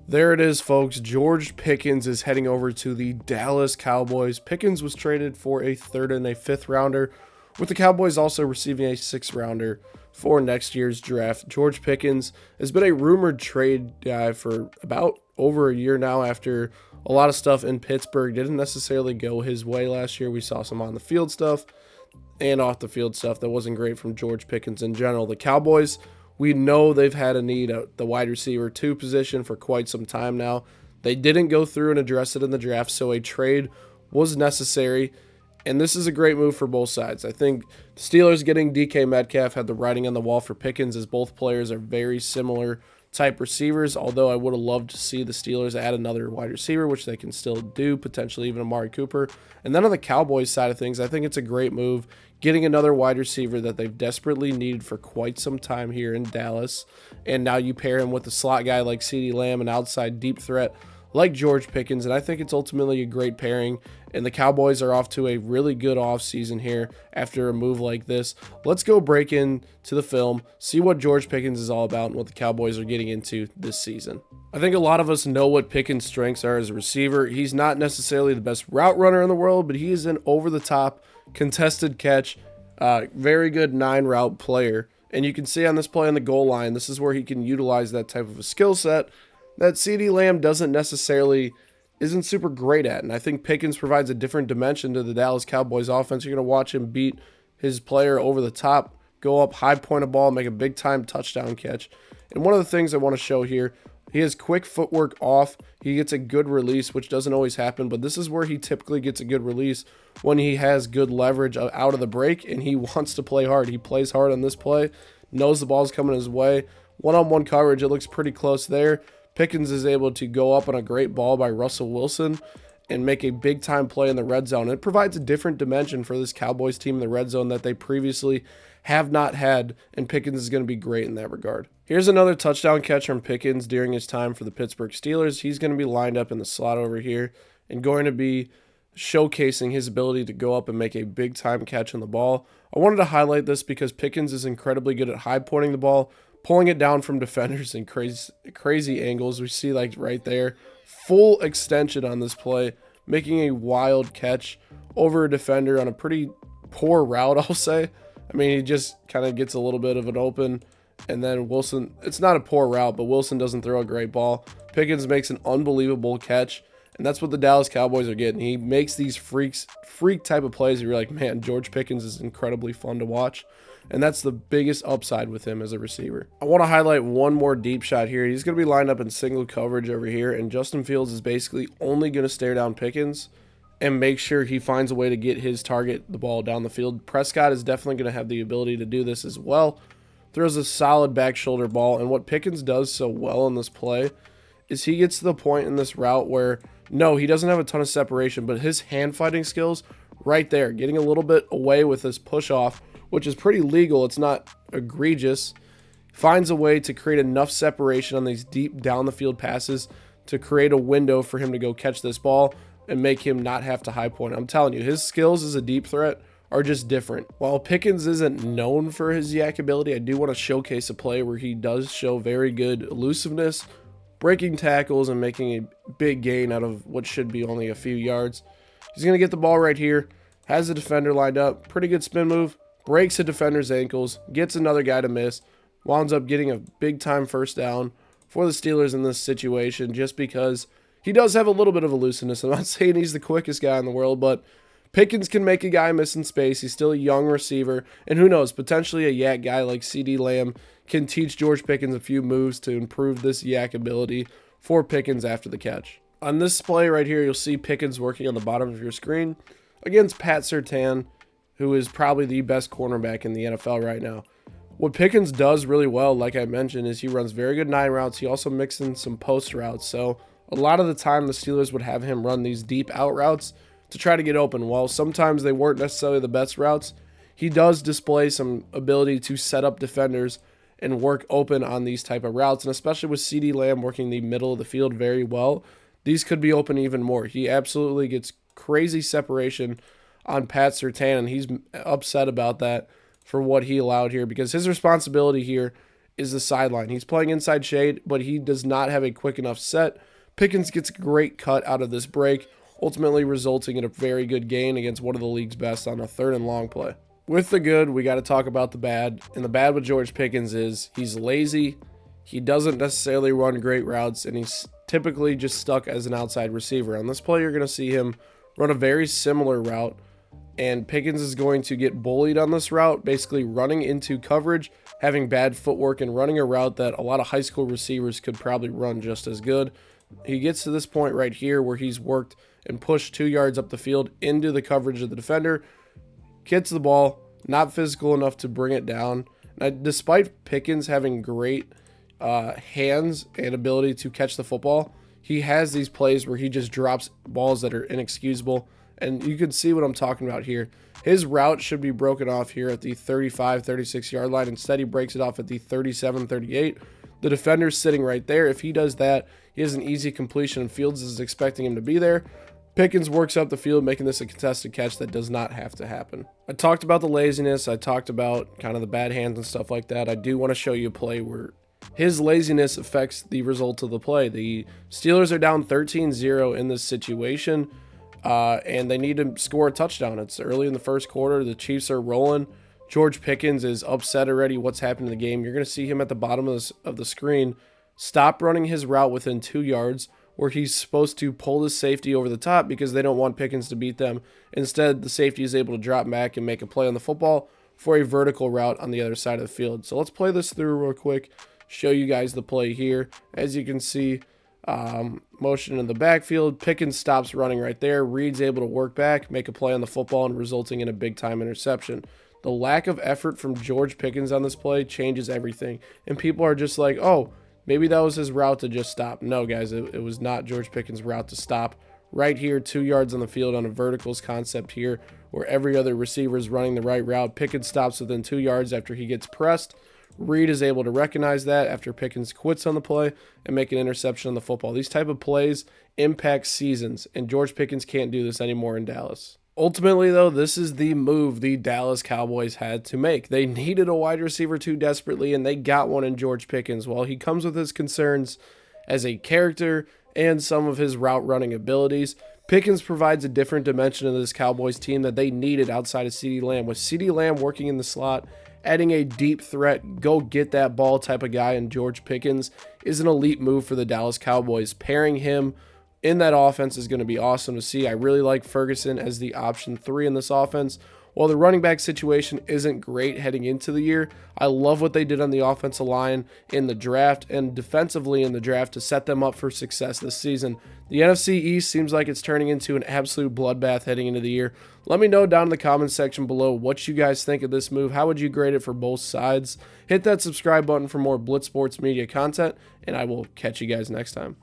There it is, folks. George Pickens is heading over to the Dallas Cowboys. Pickens was traded for a third and a fifth rounder, with the Cowboys also receiving a sixth rounder for next year's draft. George Pickens has been a rumored trade guy for about over a year now after a lot of stuff in Pittsburgh didn't necessarily go his way last year. We saw some on the field stuff and off the field stuff that wasn't great from George Pickens in general. The Cowboys, we know they've had a need at the wide receiver 2 position for quite some time now. They didn't go through and address it in the draft, so a trade was necessary, and this is a great move for both sides. I think the Steelers getting DK Metcalf had the writing on the wall for Pickens, as both players are very similar type receivers, although I would have loved to see the Steelers add another wide receiver, which they can still do, potentially even Amari Cooper. And then on the Cowboys side of things, I think it's a great move, getting another wide receiver that they've desperately needed for quite some time here in Dallas. And now you pair him with a slot guy like CeeDee Lamb, an outside deep threat like George Pickens, and I think it's ultimately a great pairing, and the Cowboys are off to a really good offseason here after a move like this. Let's go break into the film, see what George Pickens is all about and what the Cowboys are getting into this season. I think a lot of us know what Pickens' strengths are as a receiver. He's not necessarily the best route runner in the world, but he is an over-the-top contested catch, very good 9-route player. And you can see on this play on the goal line, this is where he can utilize that type of a skill set that CeeDee Lamb isn't super great at. And I think Pickens provides a different dimension to the Dallas Cowboys offense. You're going to watch him beat his player over the top, go up, high point a ball, make a big time touchdown catch. And one of the things I want to show here, he has quick footwork off. He gets a good release, which doesn't always happen, but this is where he typically gets a good release, when he has good leverage out of the break and he wants to play hard. He plays hard on this play, knows the ball's coming his way. One-on-one coverage, it looks pretty close there. Pickens is able to go up on a great ball by Russell Wilson and make a big-time play in the red zone. It provides a different dimension for this Cowboys team in the red zone that they previously have not had, and Pickens is going to be great in that regard. Here's another touchdown catch from Pickens during his time for the Pittsburgh Steelers. He's going to be lined up in the slot over here and going to be showcasing his ability to go up and make a big-time catch on the ball. I wanted to highlight this because Pickens is incredibly good at high-pointing the ball, pulling it down from defenders in crazy angles. We see like right there, full extension on this play, making a wild catch over a defender on a pretty poor route, I'll say. I mean, he just kind of gets a little bit of an open, and then Wilson, it's not a poor route, but Wilson doesn't throw a great ball. Pickens makes an unbelievable catch, and that's what the Dallas Cowboys are getting. He makes these freak type of plays. You're like, man, George Pickens is incredibly fun to watch. And that's the biggest upside with him as a receiver. I want to highlight one more deep shot here. He's going to be lined up in single coverage over here, and Justin Fields is basically only going to stare down Pickens and make sure he finds a way to get his target the ball down the field. Prescott is definitely going to have the ability to do this as well. Throws a solid back shoulder ball, and what Pickens does so well in this play is he gets to the point in this route where, no, he doesn't have a ton of separation, but his hand fighting skills right there, getting a little bit away with this push off, which is pretty legal, it's not egregious, finds a way to create enough separation on these deep down the field passes to create a window for him to go catch this ball and make him not have to high point. I'm telling you, his skills as a deep threat are just different. While Pickens isn't known for his yak ability, I do want to showcase a play where he does show very good elusiveness, breaking tackles, and making a big gain out of what should be only a few yards. He's going to get the ball right here, has the defender lined up, pretty good spin move, breaks a defender's ankles, gets another guy to miss, winds up getting a big-time first down for the Steelers in this situation just because he does have a little bit of elusiveness. I'm not saying he's the quickest guy in the world, but Pickens can make a guy miss in space. He's still a young receiver, and who knows, potentially a yak guy like CeeDee Lamb can teach George Pickens a few moves to improve this yak ability for Pickens after the catch. On this play right here, you'll see Pickens working on the bottom of your screen against Pat Surtain, who is probably the best cornerback in the NFL right now. What Pickens does really well, like I mentioned, is he runs very good 9 routes. He also mixes in some post routes. So a lot of the time, the Steelers would have him run these deep out routes to try to get open. While sometimes they weren't necessarily the best routes, he does display some ability to set up defenders and work open on these type of routes. And especially with CeeDee Lamb working the middle of the field very well, these could be open even more. He absolutely gets crazy separation on Pat Surtain, and he's upset about that for what he allowed here, because his responsibility here is the sideline. He's playing inside shade, but he does not have a quick enough set. Pickens gets a great cut out of this break, ultimately resulting in a very good gain against one of the league's best on a 3rd and long play. With the good, we got to talk about the bad. And the bad with George Pickens is he's lazy. He doesn't necessarily run great routes, and he's typically just stuck as an outside receiver. On this play, you're going to see him run a very similar route, and Pickens is going to get bullied on this route, basically running into coverage, having bad footwork, and running a route that a lot of high school receivers could probably run just as good. He gets to this point right here where he's worked and pushed 2 yards up the field into the coverage of the defender, gets the ball, not physical enough to bring it down. Now, despite Pickens having great hands and ability to catch the football, he has these plays where he just drops balls that are inexcusable. And you can see what I'm talking about here. His route should be broken off here at the 35, 36 yard line. Instead, he breaks it off at the 37, 38. The defender's sitting right there. If he does that, he has an easy completion, and Fields is expecting him to be there. Pickens works up the field, making this a contested catch that does not have to happen. I talked about the laziness. I talked about kind of the bad hands and stuff like that. I do want to show you a play where his laziness affects the result of the play. The Steelers are down 13-0 in this situation, and they need to score a touchdown. It's early in the first quarter. The Chiefs are rolling. George Pickens is upset already what's happened in the game. You're going to see him at the bottom of the screen stop running his route within 2 yards, where he's supposed to pull the safety over the top because they don't want Pickens to beat them. Instead, the safety is able to drop back and make a play on the football for a vertical route on the other side of the field. So let's play this through real quick, show you guys the play here. As you can see, motion in the backfield. Pickens stops running right there. Reed's able to work back, make a play on the football, and resulting in a big-time interception. The lack of effort from George Pickens on this play changes everything. And people are just like, oh, maybe that was his route to just stop. No, guys, it was not George Pickens' route to stop. Right here, 2 yards on the field on a verticals concept here, where every other receiver is running the right route. Pickens stops within 2 yards after he gets pressed. Reed is able to recognize that after Pickens quits on the play and make an interception on the football. These type of plays impact seasons, and George Pickens can't do this anymore in Dallas. Ultimately, though, this is the move the Dallas Cowboys had to make. They needed a wide receiver too desperately, and they got one in George Pickens. While he comes with his concerns as a character and some of his route running abilities, Pickens provides a different dimension of this Cowboys team that they needed outside of CeeDee Lamb. With CeeDee Lamb working in the slot, adding a deep threat, go get that ball type of guy in George Pickens is an elite move for the Dallas Cowboys. Pairing him in that offense is going to be awesome to see. I really like Ferguson as the option 3 in this offense. While the running back situation isn't great heading into the year, I love what they did on the offensive line in the draft and defensively in the draft to set them up for success this season. The NFC East seems like it's turning into an absolute bloodbath heading into the year. Let me know down in the comments section below what you guys think of this move. How would you grade it for both sides? Hit that subscribe button for more Blitz Sports Media content, and I will catch you guys next time.